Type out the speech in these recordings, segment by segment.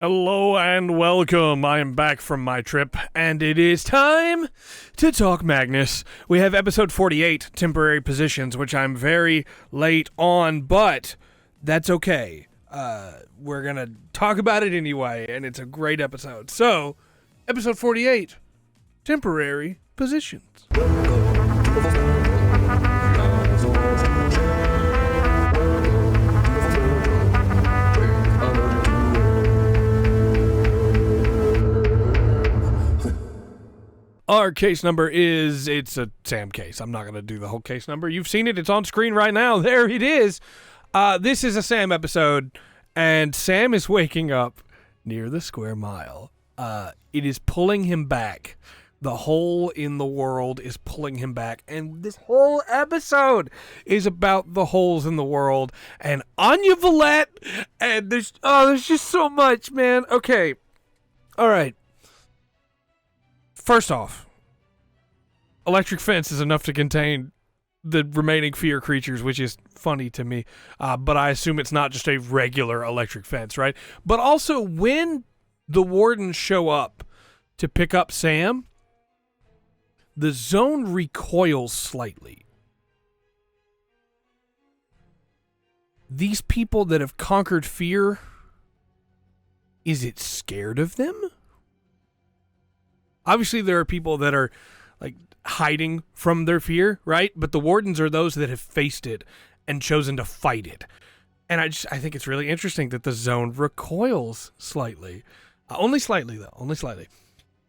Hello and welcome. I am back from my trip, and it is time to talk Magnus. We have episode 48, Temporary Positions, which I'm very late on, but that's okay. We're going to talk about it anyway, and it's a great episode. So, episode 48, Temporary Positions. Our case number is, it's a Sam case. I'm not going to do the whole case number. You've seen it. It's on screen right now. There it is. This is a Sam episode, and Sam is waking up near the square mile. It is pulling him back. The hole in the world is pulling him back, and this whole episode is about the holes in the world and Anya Valette, and there's just so much, man. Okay. All right. First off, electric fence is enough to contain the remaining fear creatures, which is funny to me. But I assume it's not just a regular electric fence, right? But also, when the wardens show up to pick up Sam, the zone recoils slightly. These people that have conquered fear, is it scared of them? Obviously, there are people that are like hiding from their fear, right? But the wardens are those that have faced it and chosen to fight it. And I think it's really interesting that the zone recoils slightly. Only slightly, though. Only slightly.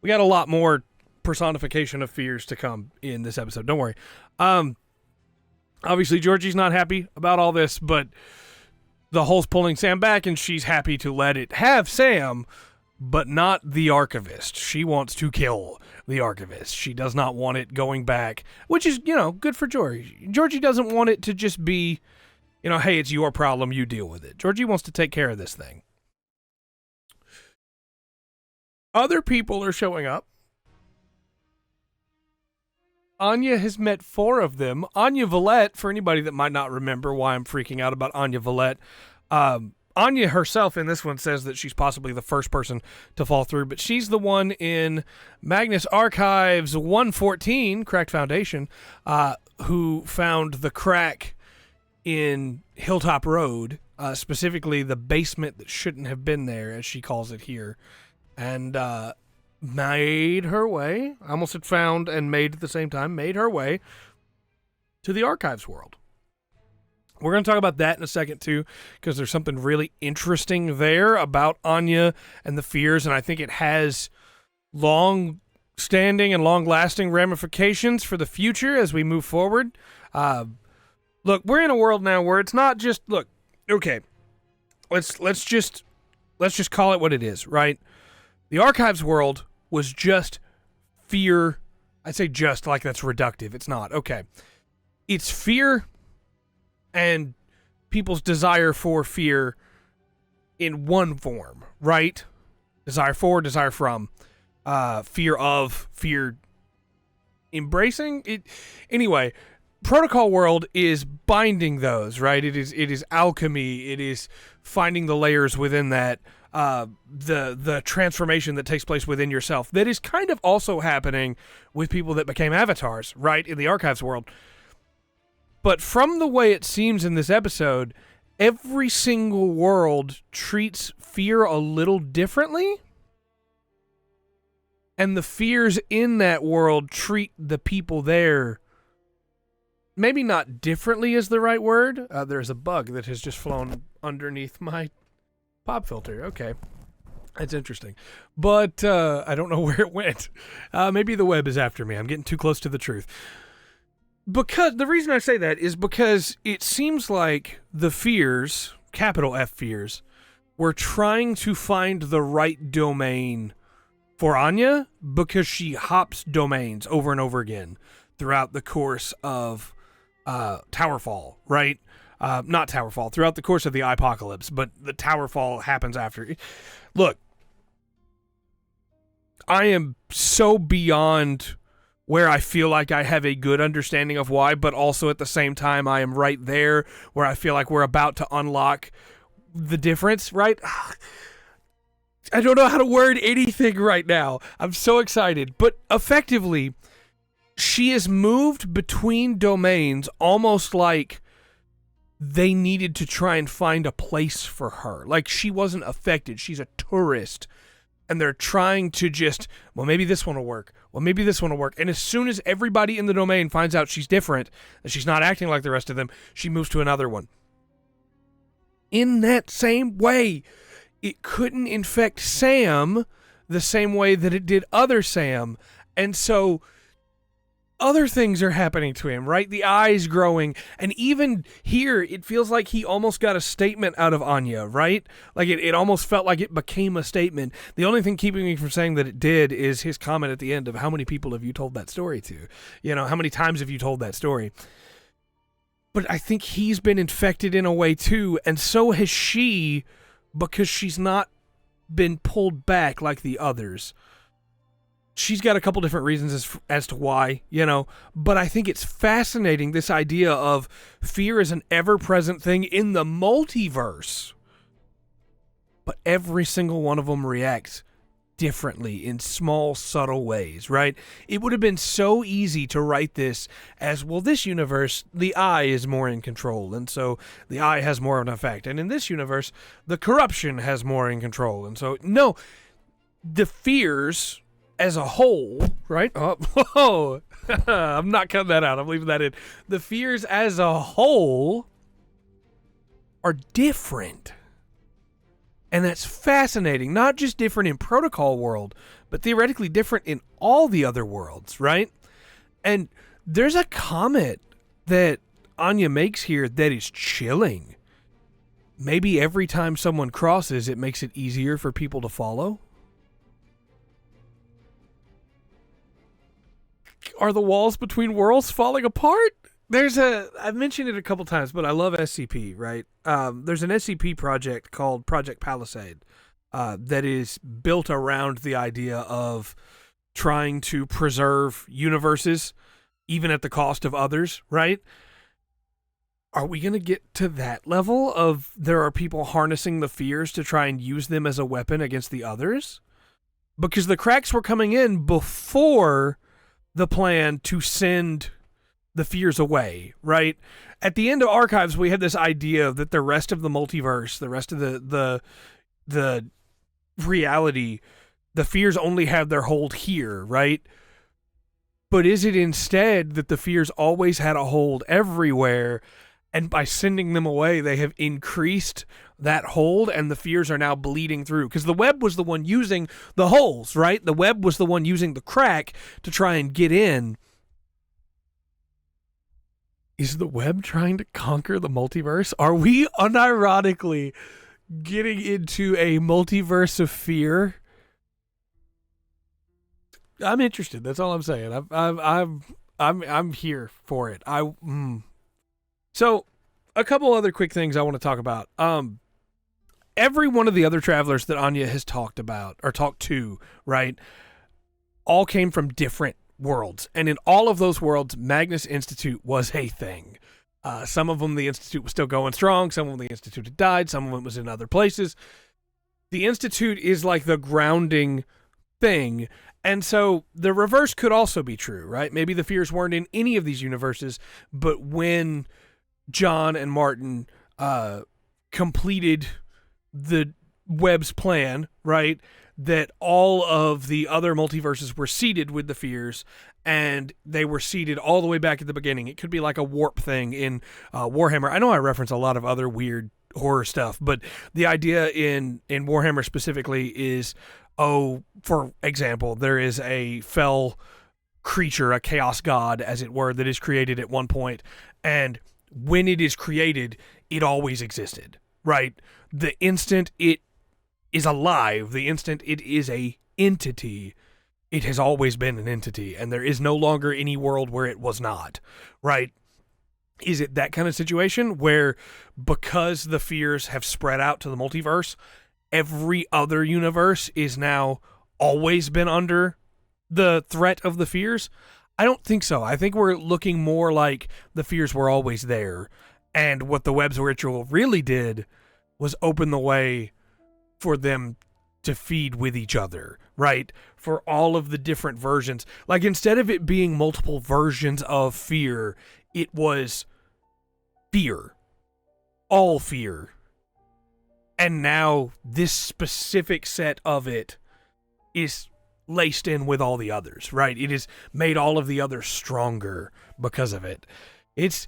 We got a lot more personification of fears to come in this episode. Don't worry. Obviously, Georgie's not happy about all this, but the hole's pulling Sam back, and she's happy to let it have Sam, but not the archivist. She wants to kill the archivist. She does not want it going back, which is, good for Georgie. Georgie doesn't want it to just be, hey, it's your problem, you deal with it. Georgie wants to take care of this thing. Other people are showing up. Anya has met 4 of them. Anya Valette, for anybody that might not remember why I'm freaking out about Anya Valette, Anya herself in this one says that she's possibly the first person to fall through, but she's the one in Magnus Archives 114, Cracked Foundation, who found the crack in Hilltop Road, specifically the basement that shouldn't have been there, as she calls it here, and made her way, I almost had found and made at the same time, made her way to the Archives world. We're going to talk about that in a second, too, because there's something really interesting there about Anya and the fears, and I think it has long-standing and long-lasting ramifications for the future as we move forward. Look, we're in a world now where it's not just, okay, let's just call it what it is, right? The Archives world was just fear. I say just like that's reductive. It's not. Okay. It's fear and people's desire for fear in one form, right? Desire for, desire from, fear of, fear embracing it. Anyway, Protocol World is binding those, right? It is alchemy. It is finding the layers within that, the transformation that takes place within yourself. That is kind of also happening with people that became avatars, right, in the Archives world. But from the way it seems in this episode, every single world treats fear a little differently. And the fears in that world treat the people there, maybe not differently is the right word. There's a bug that has just flown underneath my pop filter. Okay. That's interesting. But I don't know where it went. Maybe the web is after me. I'm getting too close to the truth. Because the reason I say that is because it seems like the fears, capital F fears, were trying to find the right domain for Anya because she hops domains over and over again throughout the course of Towerfall, right? Not Towerfall, throughout the course of the apocalypse, but the Towerfall happens after. Look, I am so beyond where I feel like I have a good understanding of why, but also at the same time I am right there where I feel like we're about to unlock the difference, right? I don't know how to word anything right now. I'm so excited. But effectively, she is moved between domains almost like they needed to try and find a place for her. Like she wasn't affected. She's a tourist. And they're trying to just, well, maybe this one will work. Well, maybe this one will work. And as soon as everybody in the domain finds out she's different, that she's not acting like the rest of them, she moves to another one. In that same way, it couldn't infect Sam the same way that it did other Sam. And so other things are happening to him, right? The eye's growing. And even here, it feels like he almost got a statement out of Anya, right? Like it almost felt like it became a statement. The only thing keeping me from saying that it did is his comment at the end of how many people have you told that story to? You know, how many times have you told that story? But I think he's been infected in a way too, and so has she, because she's not been pulled back like the others. She's got a couple different reasons as to why, you know, but I think it's fascinating, this idea of fear is an ever-present thing in the multiverse, but every single one of them reacts differently in small, subtle ways, right? It would have been so easy to write this as, well, this universe, the eye is more in control, and so the eye has more of an effect. And in this universe, the corruption has more in control. And so, no, the fears as a whole, right? Oh, whoa. I'm not cutting that out. I'm leaving that in. The fears as a whole are different. And that's fascinating. Not just different in Protocol world, but theoretically different in all the other worlds, right? And there's a comment that Anya makes here that is chilling. Maybe every time someone crosses, it makes it easier for people to follow. Are the walls between worlds falling apart? I've mentioned it a couple times, but I love SCP, right? There's an SCP project called Project Palisade that is built around the idea of trying to preserve universes, even at the cost of others, right? Are we going to get to that level of there are people harnessing the fears to try and use them as a weapon against the others? Because the cracks were coming in before the plan to send the fears away, right? At the end of Archives, we had this idea that the rest of the multiverse, the rest of the reality, the fears only have their hold here, right? But is it instead that the fears always had a hold everywhere, and by sending them away, they have increased that hold, and the fears are now bleeding through? Because the web was the one using the holes, right? The web was the one using the crack to try and get in. Is the web trying to conquer the multiverse? Are we unironically getting into a multiverse of fear? I'm interested. That's all I'm saying. I'm here for it. So, a couple other quick things I want to talk about. Every one of the other travelers that Anya has talked about or talked to, right, all came from different worlds, and in all of those worlds, Magnus Institute was a thing. Some of them, the Institute was still going strong. Some of them, the Institute had died. Some of them was in other places. The Institute is like the grounding thing, and so the reverse could also be true, right? Maybe the fears weren't in any of these universes, but when John and Martin completed the web's plan, right, that all of the other multiverses were seeded with the fears, and they were seeded all the way back at the beginning. It could be like a warp thing in Warhammer. I know I reference a lot of other weird horror stuff, but the idea in Warhammer specifically is, for example, there is a fell creature, a chaos god, as it were, that is created at one point, and when it is created, it always existed, right? The instant it is alive, the instant it is a entity, it has always been an entity, and there is no longer any world where it was not, right? Is it that kind of situation where, because the fears have spread out to the multiverse, every other universe is now always been under the threat of the fears? I don't think so. I think we're looking more like the fears were always there, and what the web's ritual really did was open the way for them to feed with each other, right? For all of the different versions. Like, instead of it being multiple versions of fear, it was fear. All fear. And now this specific set of it is laced in with all the others, right? It has made all of the others stronger because of it. It's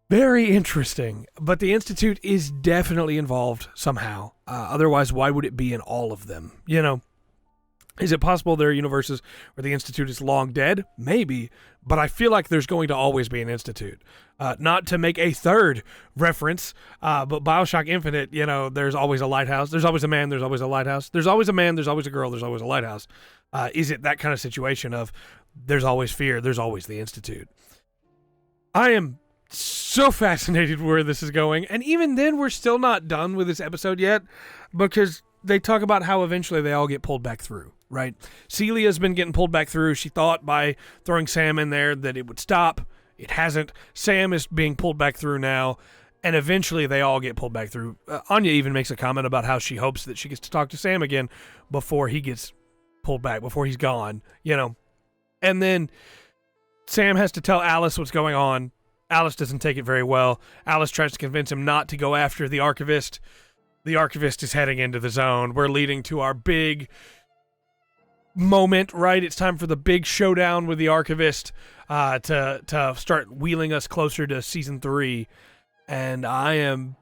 very interesting, but the Institute is definitely involved somehow. Otherwise, why would it be in all of them? You know, is it possible there are universes where the Institute is long dead? Maybe, but I feel like there's going to always be an Institute. Not to make a third reference, but BioShock Infinite, you know, there's always a lighthouse. There's always a man, there's always a lighthouse. There's always a man, there's always a girl, there's always a lighthouse. Is it that kind of situation of there's always fear, there's always the Institute? I am so fascinated where this is going, and even then we're still not done with this episode yet, because they talk about how eventually they all get pulled back through, right? Celia's been getting pulled back through. She thought by throwing Sam in there that it would stop. It hasn't. Sam is being pulled back through now, and eventually they all get pulled back through. Anya even makes a comment about how she hopes that she gets to talk to Sam again before he gets pulled back, before he's gone, you know. And then Sam has to tell Alice what's going on. Alice doesn't take it very well. Alice tries to convince him not to go after the Archivist. The Archivist is heading into the zone. We're leading to our big moment, right? It's time for the big showdown with the Archivist to start wheeling us closer to season 3. And I am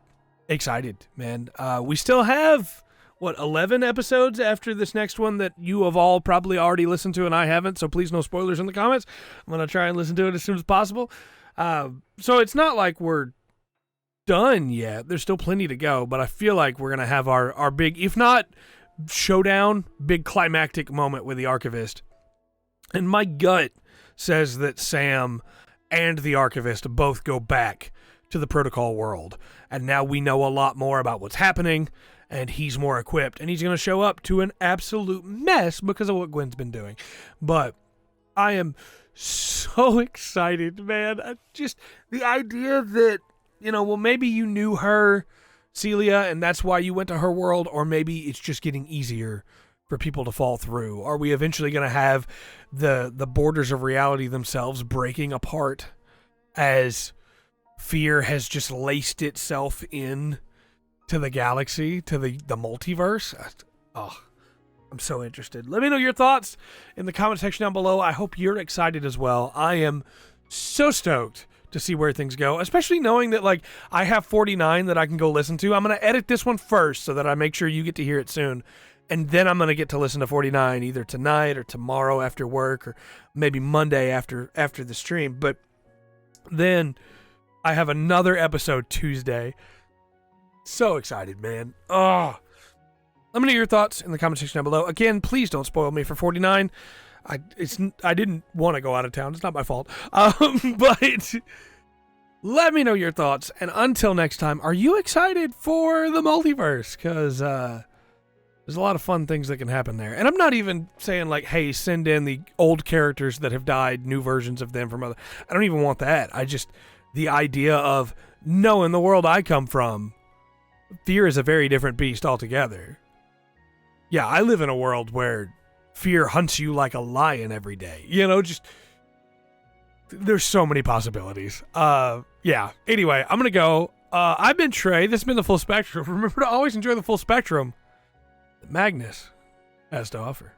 excited, man. We still have, 11 episodes after this next one that you have all probably already listened to and I haven't, so please no spoilers in the comments. I'm going to try and listen to it as soon as possible. So it's not like we're done yet. There's still plenty to go, but I feel like we're going to have our big, if not showdown, big climactic moment with the Archivist. And my gut says that Sam and the Archivist both go back to the protocol world. And now we know a lot more about what's happening, and he's more equipped, and he's going to show up to an absolute mess because of what Gwen's been doing. But I am so excited, man. Just the idea that, you know, well, maybe you knew her, Celia, and that's why you went to her world, or maybe it's just getting easier for people to fall through. Are we eventually going to have the borders of reality themselves breaking apart as fear has just laced itself in to the galaxy, to the multiverse? Oh, I'm so interested. Let me know your thoughts in the comment section down below. I hope you're excited as well. I am so stoked to see where things go, especially knowing that, like, I have 49 that I can go listen to. I'm going to edit this one first so that I make sure you get to hear it soon. And then I'm going to get to listen to 49 either tonight or tomorrow after work, or maybe Monday after the stream. But then I have another episode Tuesday. So excited, man. Oh, let me know your thoughts in the comment section down below. Again, please don't spoil me for 49. I didn't want to go out of town. It's not my fault. But let me know your thoughts. And until next time, are you excited for the multiverse? Because there's a lot of fun things that can happen there. And I'm not even saying, like, hey, send in the old characters that have died, new versions of them from other. I don't even want that. I just, the idea of, no, in the world I come from, fear is a very different beast altogether. Yeah, I live in a world where fear hunts you like a lion every day. You know, just, there's so many possibilities. Yeah, anyway, I'm going to go. I've been Trey. This has been The Full Spectrum. Remember to always enjoy the full spectrum that Magnus has to offer.